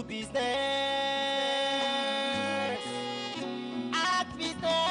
do business. Act business.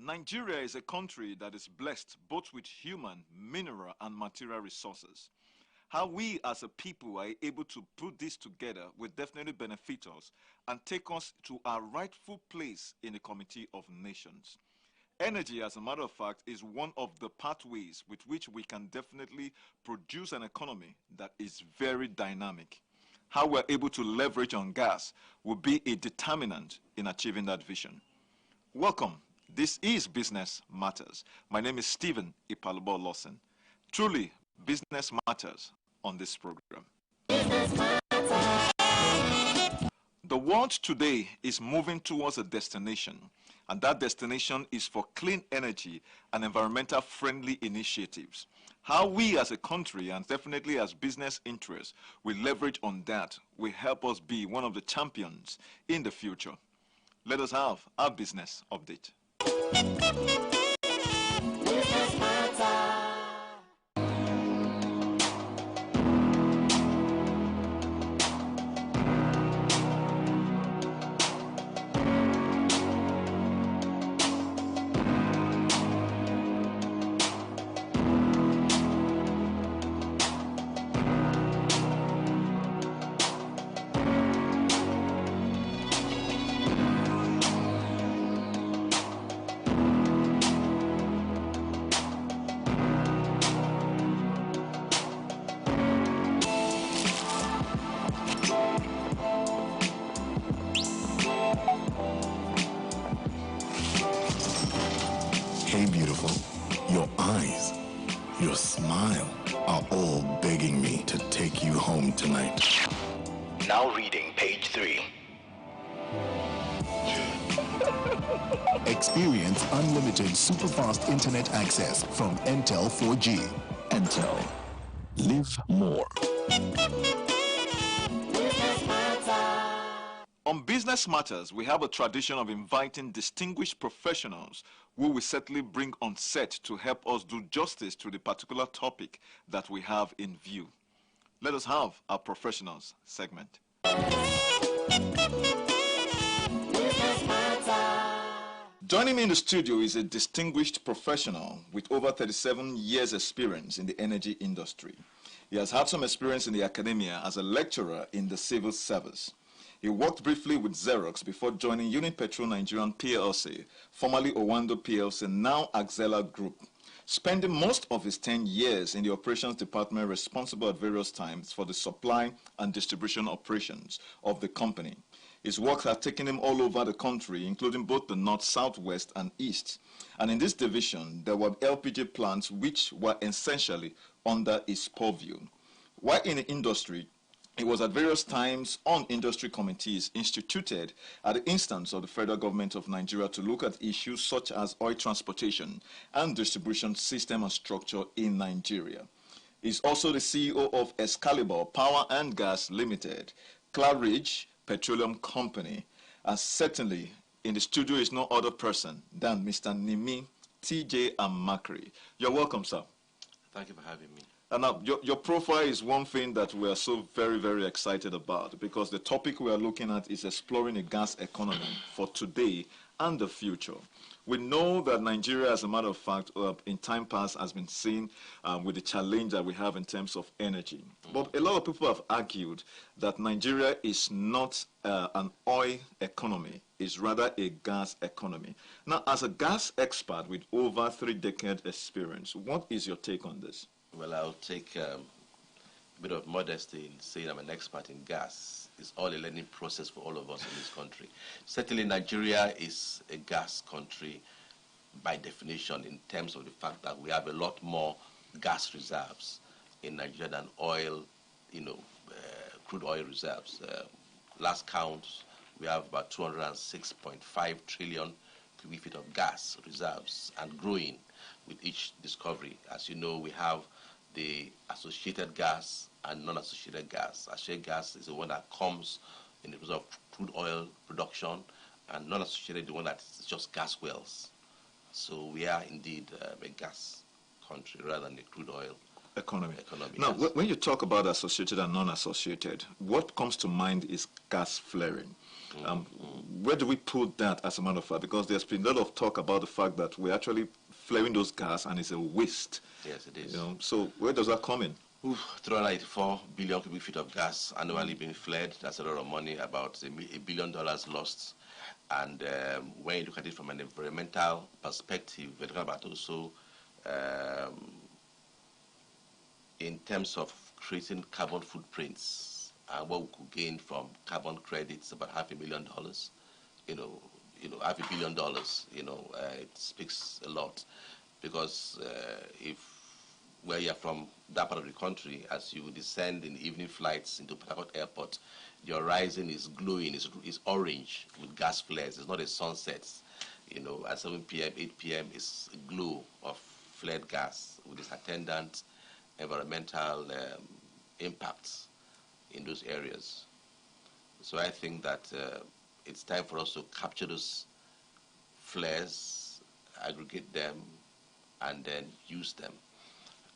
Nigeria is a country that is blessed both with human, mineral, and material resources. How we as a people are able to put this together will definitely benefit us and take us to our rightful place in the Committee of Nations. Energy, as a matter of fact, is one of the pathways with which we can definitely produce an economy that is very dynamic. How we're able to leverage on gas will be a determinant in achieving that vision. Welcome. This is Business Matters. My name is Stephen Ipalubo Lawson. Truly, business matters on this program. The world today is moving towards a destination, and that destination is for clean energy and environmental friendly initiatives. How we as a country, and definitely as business interests, will leverage on that will help us be one of the champions in the future. Let us have our business update. Hey, beautiful, your eyes, your smile are all begging me to take you home tonight. Now reading page 3. Experience unlimited super-fast internet access from Intel 4G. Intel. Live more. On Business Matters, we have a tradition of inviting distinguished professionals who will certainly bring on set to help us do justice to the particular topic that we have in view. Let us have our professionals segment. Joining me in the studio is a distinguished professional with over 37 years experience in the energy industry. He has had some experience in the academia as a lecturer in the civil service. He worked briefly with Xerox before joining Unipetrol Nigerian PLC, formerly Owando PLC, now Axela Group, spending most of his 10 years in the operations department responsible at various times for the supply and distribution operations of the company. His work has taken him all over the country, including both the north, southwest, and east. And in this division, there were LPG plants which were essentially under his purview. While in the industry, he was at various times on industry committees instituted at the instance of the federal government of Nigeria to look at issues such as oil transportation and distribution system and structure in Nigeria. He's also the CEO of Excalibur Power and Gas Limited, Claridge Petroleum Company, and certainly in the studio is no other person than Mr. Nimi TJ Amakri. You're welcome, sir. Thank you for having me. And now, your profile is one thing that we are so very, very excited about, because the topic we are looking at is exploring a gas economy for today and the future. We know that Nigeria, as a matter of fact, in time past has been seen with the challenge that we have in terms of energy. But a lot of people have argued that Nigeria is not an oil economy, it's rather a gas economy. Now, as a gas expert with over 3 decades experience, what is your take on this? Well, I'll take a bit of modesty in saying I'm an expert in gas. It's all a learning process for all of us in this country. Certainly, Nigeria is a gas country. by definition, in terms of the fact that we have a lot more gas reserves in Nigeria than oil, crude oil reserves. Last count, we have about 206.5 trillion cubic feet of gas reserves and growing with each discovery. As you know, we have the associated gas and non-associated gas. Associated gas is the one that comes in the result of crude oil production, and non-associated the one that is just gas wells. So we are indeed a gas country rather than a crude oil economy. Now, yes. when you talk about associated and non-associated, what comes to mind is gas flaring. Where do we put that, as a matter of fact? Because there's been a lot of talk about the fact that we're actually flaring those gas and it's a waste. Yes, it is. So where does that come in? 384 billion cubic feet of gas annually being flared. That's a lot of money, about $1 billion lost. And when you look at it from an environmental perspective, we're talking about also in terms of creating carbon footprints and what we could gain from carbon credits, about $500,000. $500 million. It speaks a lot, because if where you're from that part of the country, as you descend in evening flights into Port Harcourt Airport, your horizon is glowing, is orange with gas flares. It's not a sunset. At 7 p.m., 8 p.m., it's a glow of flared gas with its attendant environmental impacts in those areas. So I think that it's time for us to capture those flares, aggregate them, and then use them.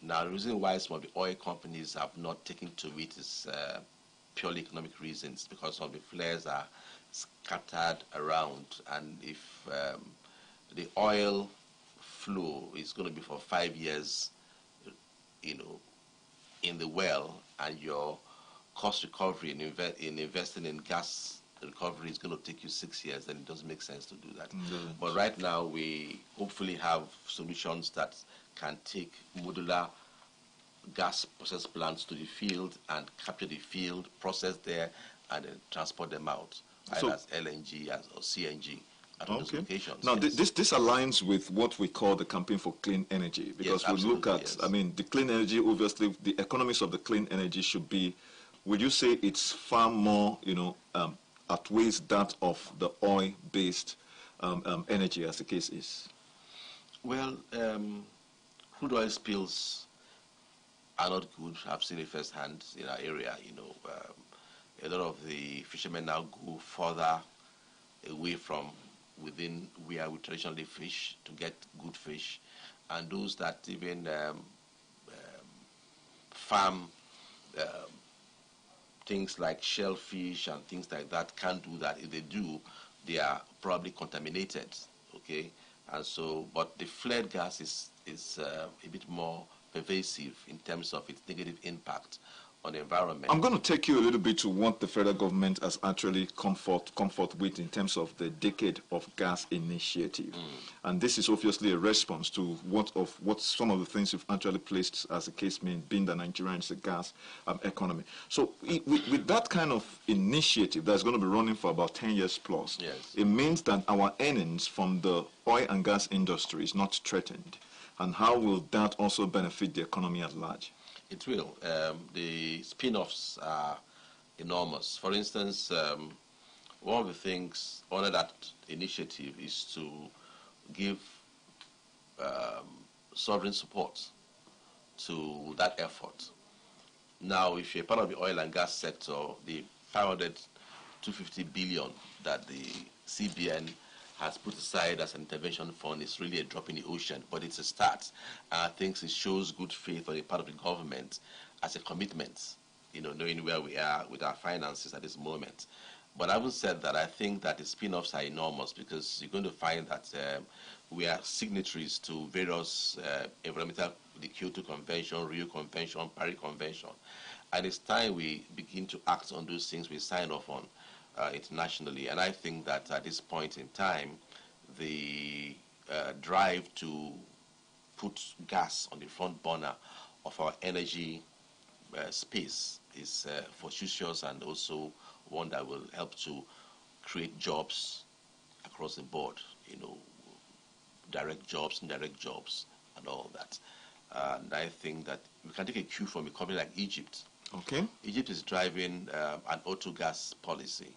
Now, the reason why some of the oil companies have not taken to it is purely economic reasons, because some of the flares are scattered around, and if the oil flow is going to be for 5 years, in the well, and your cost recovery in investing in gas recovery is going to take you 6 years, then it doesn't make sense to do that. But right now, we hopefully have solutions that can take modular gas process plants to the field and capture the field, process there, and then transport them out, either as LNG or CNG. Those locations. Now, yes. this aligns with what we call the campaign for clean energy, because Yes, we look at, yes. the clean energy, obviously, the economics of the clean energy should be, would you say it's far more, outweighs that of the oil-based energy, as the case is? Well, crude oil spills are not good. I've seen it firsthand in our area. A lot of the fishermen now go further away from within where we traditionally fish to get good fish, and those that even farm things like shellfish and things like that can't do that. If they do, they are probably contaminated. Okay, and so, but the flared gas is a bit more pervasive in terms of its negative impact on the environment. I'm going to take you a little bit to what the federal government has actually come forth with in terms of the Decade of Gas initiative. And this is obviously a response to what some of the things you've actually placed as a case being the Nigerian gas economy. So with that kind of initiative that's going to be running for about 10 years plus, yes. It means that our earnings from the oil and gas industry is not threatened. And how will that also benefit the economy at large? It will. The spin-offs are enormous. For instance, one of the things under that initiative is to give sovereign support to that effort. Now, if you're part of the oil and gas sector, the 250 billion that the CBN has put aside as an intervention fund is really a drop in the ocean, but it's a start. I think it shows good faith on the part of the government as a commitment, knowing where we are with our finances at this moment. But having said that, I think that the spin-offs are enormous, because you're going to find that we are signatories to various environmental, the Kyoto Convention, Rio Convention, Paris Convention. And it's time we begin to act on those things we signed off on internationally. And I think that at this point in time, the drive to put gas on the front burner of our energy space is fortuitous, and also one that will help to create jobs across the board, direct jobs, indirect jobs, and all that. And I think that we can take a cue from a country like Egypt. Okay. Egypt is driving an auto gas policy,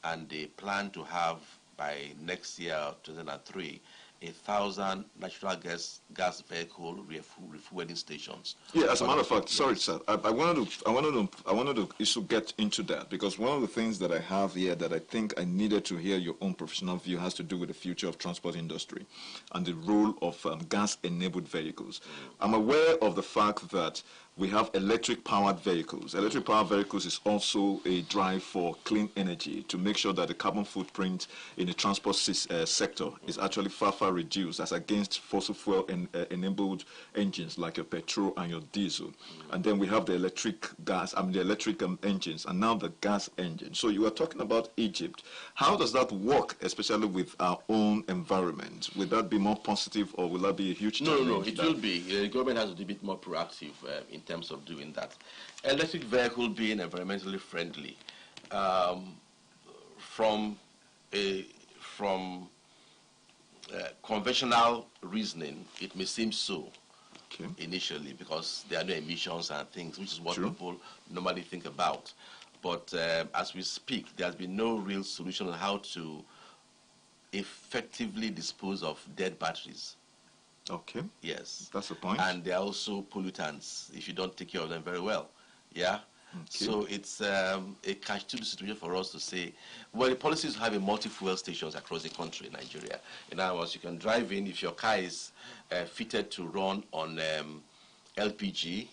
and they plan to have by next year, 2003, 1,000 natural gas vehicle refueling stations. Yeah, as a matter of fact, sorry, sir, I wanted to get into that, because one of the things that I have here that I think I needed to hear your own professional view has to do with the future of transport industry and the role of gas-enabled vehicles. I'm aware of the fact that we have electric-powered vehicles. Electric-powered vehicles is also a drive for clean energy to make sure that the carbon footprint in the transport sector is actually far reduced as against fossil fuel enabled engines like your petrol and your diesel. And then we have the electric engines, and now the gas engine. So you are talking about Egypt. How does that work, especially with our own environment? Will that be more positive, or will that be a huge challenge? No, it will be. The government has to be a bit more proactive in terms of doing that. Electric vehicle being environmentally friendly, from conventional reasoning, it may seem so initially, because there are no emissions and things, which is what people normally think about. But as we speak, there has been no real solution on how to effectively dispose of dead batteries. Okay. Yes. That's the point. And they're also pollutants if you don't take care of them very well. Yeah. Okay. So it's a catch-22 situation for us to say, well, the policies have a multi-fuel stations across the country in Nigeria. In other words, you can drive in if your car is fitted to run on LPG.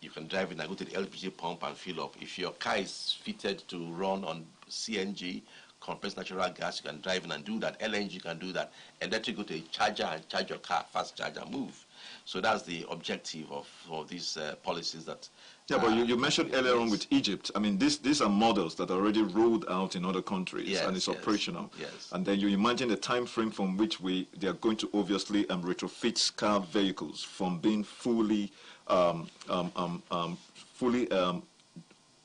You can drive in and go to the LPG pump and fill up. If your car is fitted to run on CNG, compressed natural gas, you can drive in and do that. LNG can do that. Electric, go to a charger and charge your car, fast charge and move. So that's the objective of these policies that... Yeah, but you mentioned earlier on with Egypt. I mean, these are models that are already rolled out in other countries, and it's operational. Yes. And then you imagine the time frame from which they are going to obviously retrofit car vehicles from being fully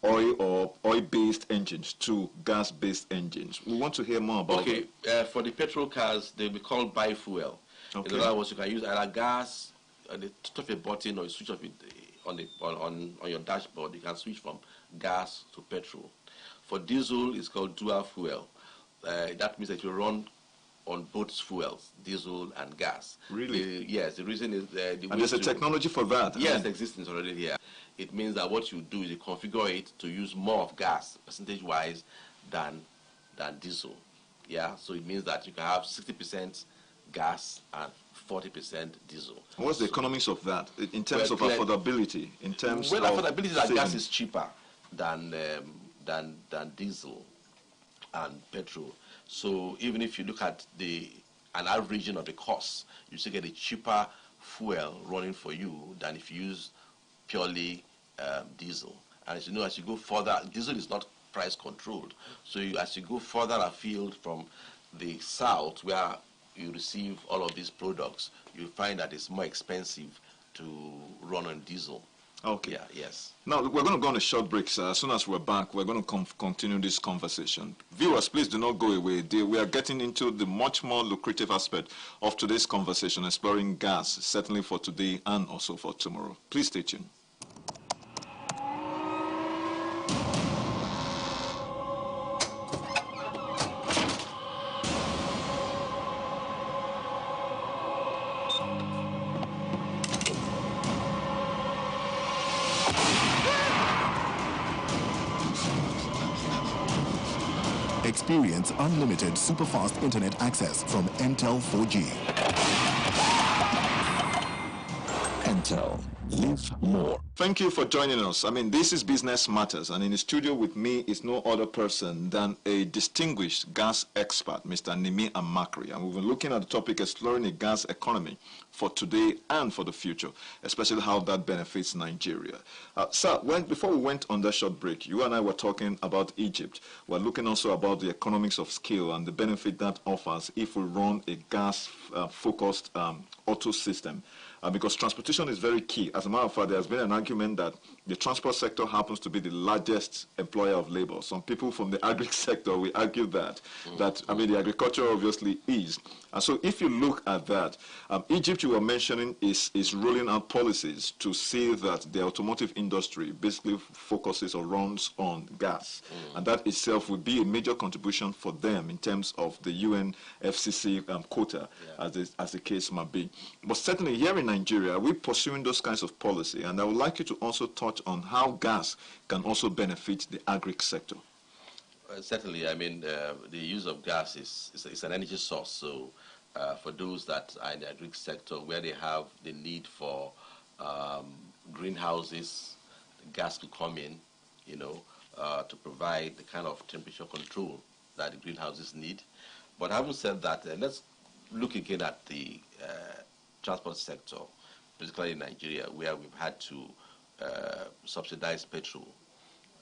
oil-based engines to gas-based engines. We want to hear more about that. For the petrol cars, they'll be called biofuel. Okay. In other words, you can use either gas, and you touch of a button, or you switch off it on your dashboard. You can switch from gas to petrol. For diesel, it's called dual fuel. That means that you run on both fuels, diesel and gas. Really? Yes. The reason is and there's a technology for that. Yes, it exists already here. It means that what you do is you configure it to use more of gas, percentage-wise, than diesel. Yeah. So it means that you can have 60% gas and 40% diesel. What's the economics of that in terms of affordability? In terms of affordability, that gas is cheaper than diesel and petrol. So even if you look at an averaging of the cost, you still get a cheaper fuel running for you than if you use purely diesel. And as you know, as you go further, diesel is not price controlled. So as you go further afield from the south, where you receive all of these products, you find that it's more expensive to run on diesel. Okay. Yeah, yes. Now, we're going to go on a short break, sir. As soon as we're back, we're going to continue this conversation. Viewers, please do not go away. We are getting into the much more lucrative aspect of today's conversation, exploring gas, certainly for today and also for tomorrow. Please stay tuned. Experience unlimited superfast internet access from Intel 4G. Intel. Live more. Thank you for joining us. I mean, this is Business Matters, and in the studio with me is no other person than a distinguished gas expert, Mr. Nimi Amakri. And we've been looking at the topic exploring a gas economy for today and for the future, especially how that benefits Nigeria. Sir, before we went on that short break, you and I were talking about Egypt. We're looking also about the economics of scale and the benefit that offers if we run a gas-focused auto system. because transportation is very key. As a matter of fact, there has been an argument that the transport sector happens to be the largest employer of labor. Some people from the agri sector will argue that, the agriculture obviously is. And so if you look at that, Egypt, you were mentioning, is rolling out policies to see that the automotive industry basically focuses or runs on gas. And that itself would be a major contribution for them in terms of the UNFCCC quota, as the case might be. But certainly here in Nigeria, we're pursuing those kinds of policy. And I would like you to also touch on how gas can also benefit the agri sector. Certainly, I mean, the use of gas is an energy source. So for those that are in the agri sector where they have the need for greenhouses, gas to come in, to provide the kind of temperature control that the greenhouses need. But having said that, let's look again at the transport sector, particularly in Nigeria, where we've had to subsidize petrol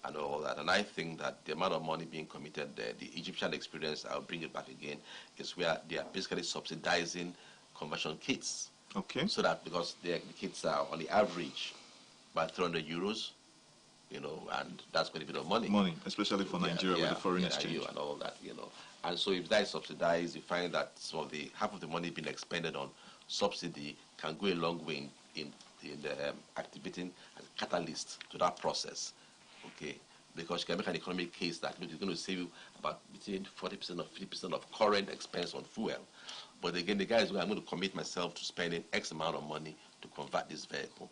and all that. And I think that the amount of money being committed there, the Egyptian experience, I'll bring it back again, is where they are basically subsidizing conversion kits. Okay. So that because the kits are on the average about 300 euros, and that's quite a bit of money. Especially for Nigeria with the foreign exchange. And all that, And so if that is subsidized, you find that half of the money being expended on subsidy can go a long way in activating as a catalyst to that process. Okay, because you can make an economic case that it's going to save you about between 40% or 50% of current expense on fuel. But again, the guy is going, I'm going to commit myself to spending X amount of money to convert this vehicle.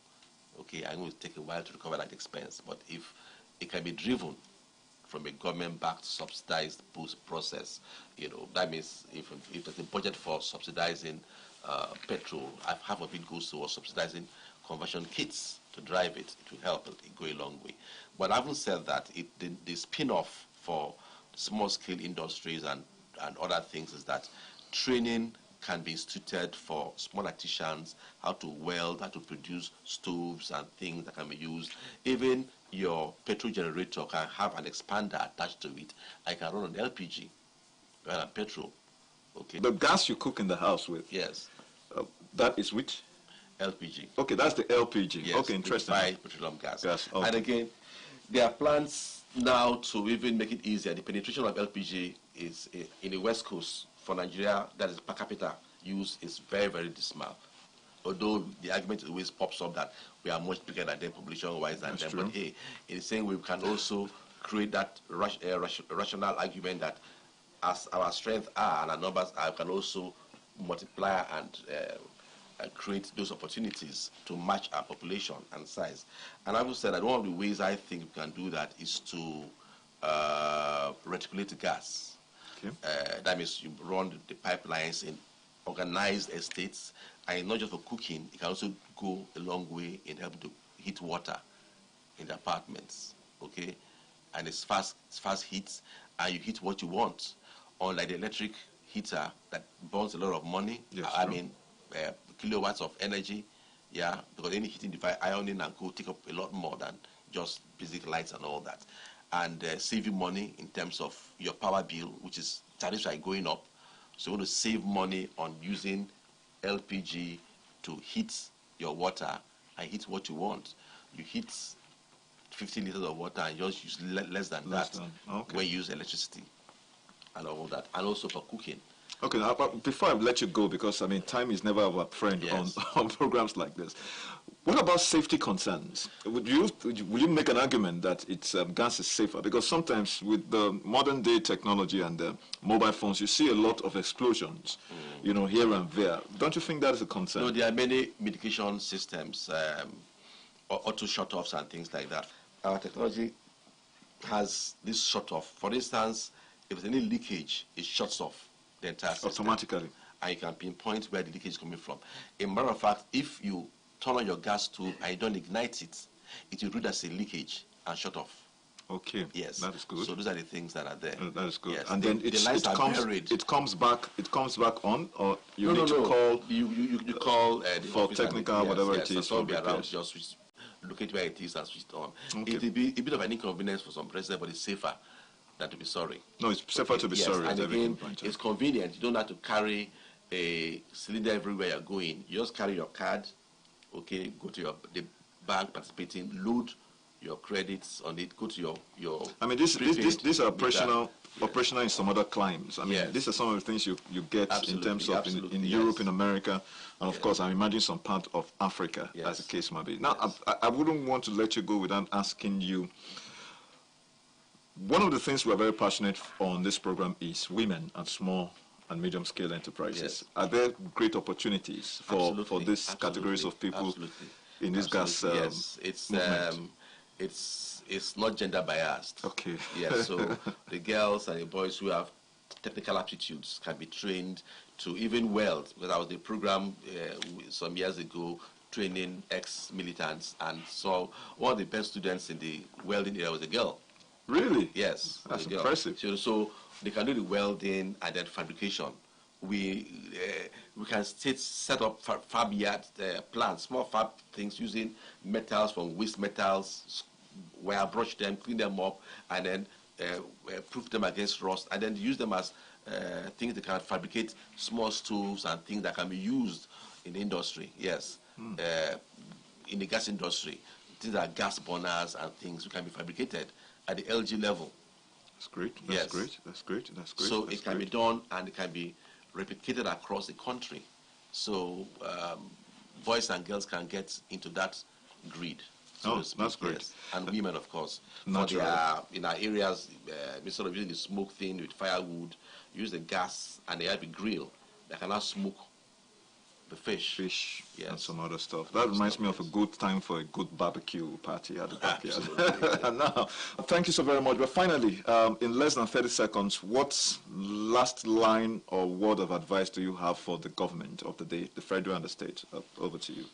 Okay, I'm going to take a while to recover that expense. But if it can be driven from a government-backed subsidized boost process, that means if there's a budget for subsidizing petrol, half of it goes towards subsidizing conversion kits to drive it. It will help it go a long way. But having said that, the spin-off for small-scale industries and other things is that training can be instituted for small artisans, how to weld, how to produce stoves and things that can be used. Even your petrol generator can have an expander attached to it. I can run on LPG rather than petrol. Okay. The gas you cook in the house with? Yes. That is which? LPG. Okay, that's the LPG. Yes, okay, interesting. Petroleum gas. Okay. And again, there are plans now to even make it easier. The penetration of LPG is in the West Coast for Nigeria, that is per capita use is very, very dismal. Although the argument always pops up that we are much bigger than them population-wise than them. But hey, in the same way, we can also create that rational argument that as our strength are and our numbers are, we can also multiply and create those opportunities to match our population and size. And I would say that one of the ways I think we can do that is to reticulate gas. Okay. That means you run the pipelines in organized estates, and not just for cooking, it can also go a long way in helping to heat water in the apartments. Okay, and it's fast heat, and you heat what you want. Unlike the electric heater that burns a lot of money. Yes, kilowatts of energy. Yeah, because any heating device, ironing and cool, take up a lot more than just basic lights and all that. And save you money in terms of your power bill, which is tariffs are going up. So you want to save money on using LPG to heat your water and heat what you want. You heat 50 liters of water and just use less than that when you use electricity and all that. And also for cooking. Okay, now, before I let you go, because I mean, time is never our friend on programs like this. What about safety concerns? Will you make an argument that gas is safer? Because sometimes with the modern day technology and the mobile phones, you see a lot of explosions, here and there. Don't you think that is a concern? No, there are many mitigation systems, auto shut-offs and things like that. Our technology has this shut-off. For instance, if there's any leakage, it shuts off the entire system. Automatically. And you can pinpoint where the leakage is coming from. A matter of fact, if you turn on your gas stove and you don't ignite it, it will read as a leakage and shut off. Okay. Yes. That is good. So those are the things that are there. That is good. Yes. And then it comes back on, or you need to call. You call for technical whatever it is. So be around, just locate where it is and switch it on. Okay. It will be a bit of an inconvenience for some residents, but it's safer than to be sorry. No, it's safer to be sorry. And again, it's convenient. You don't have to carry a cylinder everywhere you're going. You just carry your card Okay, go to the bank participating, load your credits on it, go to your I mean, these are operational, yes. operational in some other climes. I mean, Yes. these are some of the things you get Absolutely, in terms of absolutely, in yes. Europe, in America, and of Yes. course, I imagine some part of Africa, Yes. as the case might be. Now, Yes. I wouldn't want to let you go without asking you. One of the things we're very passionate on this program is women and small and medium-scale enterprises. Yes. Are there great opportunities for these categories of people absolutely. in this gas yes, movement? It's not gender biased. Okay. Yes, so the girls and the boys who have technical aptitudes can be trained to even weld. Because I was the program some years ago training ex-militants, and so one of the best students in the welding area was a girl. Really? Yes. That's impressive. So they can do the welding and then fabrication. We can set up fab yard plants, small fab things using metals from waste metals, wire brush them, clean them up, and then proof them against rust, and then use them as things that can fabricate small stoves and things that can be used in the industry. Yes, in the gas industry, things like gas burners and things can be fabricated at the LG level. That's great. That's yes. great. That's great. That's great. So that's it can be done and it can be replicated across the country. So boys and girls can get into that grid. So that's great. Yes. And women, of course. Naturally. In our areas, instead of using the smoke thing with firewood, use the gas and they have a grill that can now smoke the fish. Yes. And some other stuff. That reminds me of a good time for a good barbecue party at the backyard. Now, thank you so very much. But finally, in less than 30 seconds, what last line or word of advice do you have for the government of the day, the federal and the state? Over to you.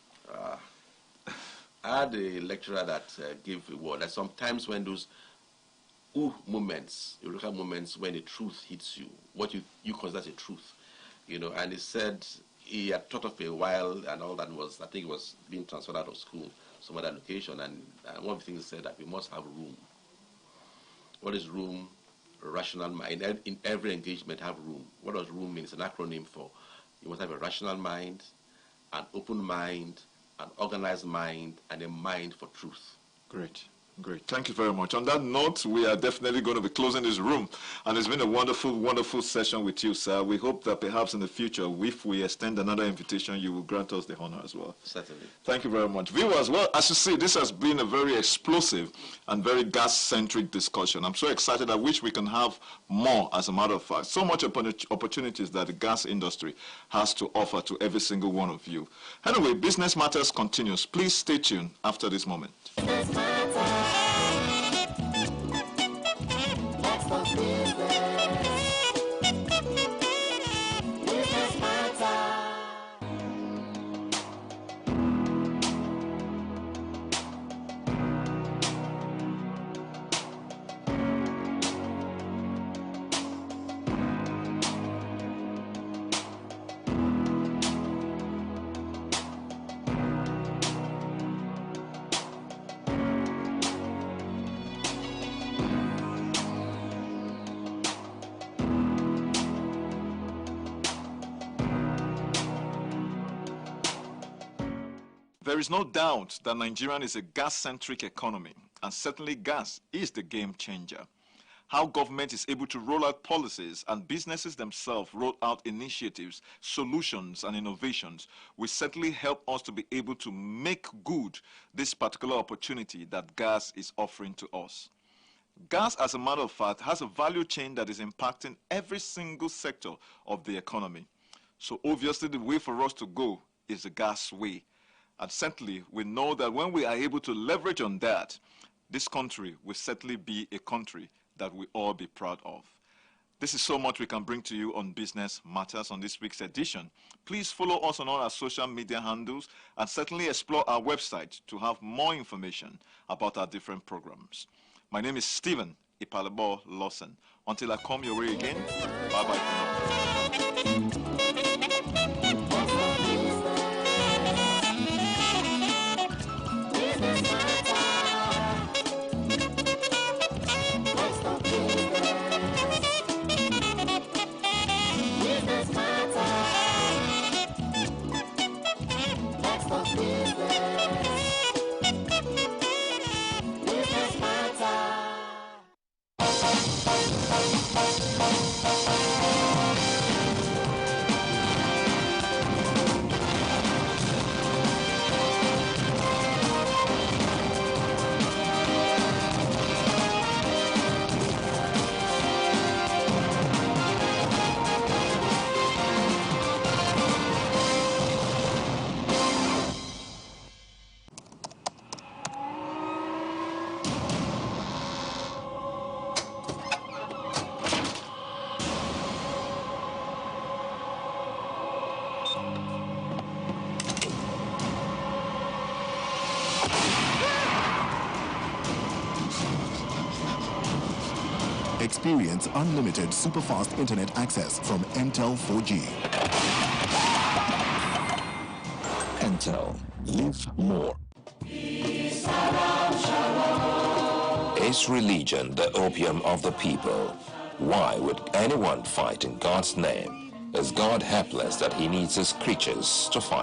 I had a lecturer that gave a word that sometimes when those moments, eureka moments, when the truth hits you, what you consider as a truth, and he said he had thought of a while and all that I think it was being transferred out of school, some other location, and one of the things he said that we must have room. What is room? Rational mind. In every engagement, have room. What does room mean? It's an acronym for you must have a rational mind, an open mind, an organized mind, and a mind for truth. Great. Great. Thank you very much. On that note, we are definitely going to be closing this room. And it's been a wonderful, wonderful session with you, sir. We hope that perhaps in the future, if we extend another invitation, you will grant us the honor as well. Certainly. Thank you very much. Viewers, well, as you see, this has been a very explosive and very gas-centric discussion. I'm so excited. I wish we can have more, as a matter of fact. So much opportunities that the gas industry has to offer to every single one of you. Anyway, Business Matters continues. Please stay tuned after this moment. Business Matters. Let's talk business. Business Matters. There is no doubt that Nigeria is a gas-centric economy, and certainly gas is the game changer. How government is able to roll out policies and businesses themselves roll out initiatives, solutions, and innovations will certainly help us to be able to make good this particular opportunity that gas is offering to us. Gas, as a matter of fact, has a value chain that is impacting every single sector of the economy. So obviously the way for us to go is the gas way. And certainly, we know that when we are able to leverage on that, this country will certainly be a country that we all be proud of. This is so much we can bring to you on Business Matters on this week's edition. Please follow us on all our social media handles and certainly explore our website to have more information about our different programs. My name is Stephen Ipalebo Lawson. Until I come your way again, bye-bye for now. Business. Experience unlimited super-fast internet access from Intel 4G. Intel. Live more. Is religion the opium of the people? Why would anyone fight in God's name? Is God helpless that he needs his creatures to fight?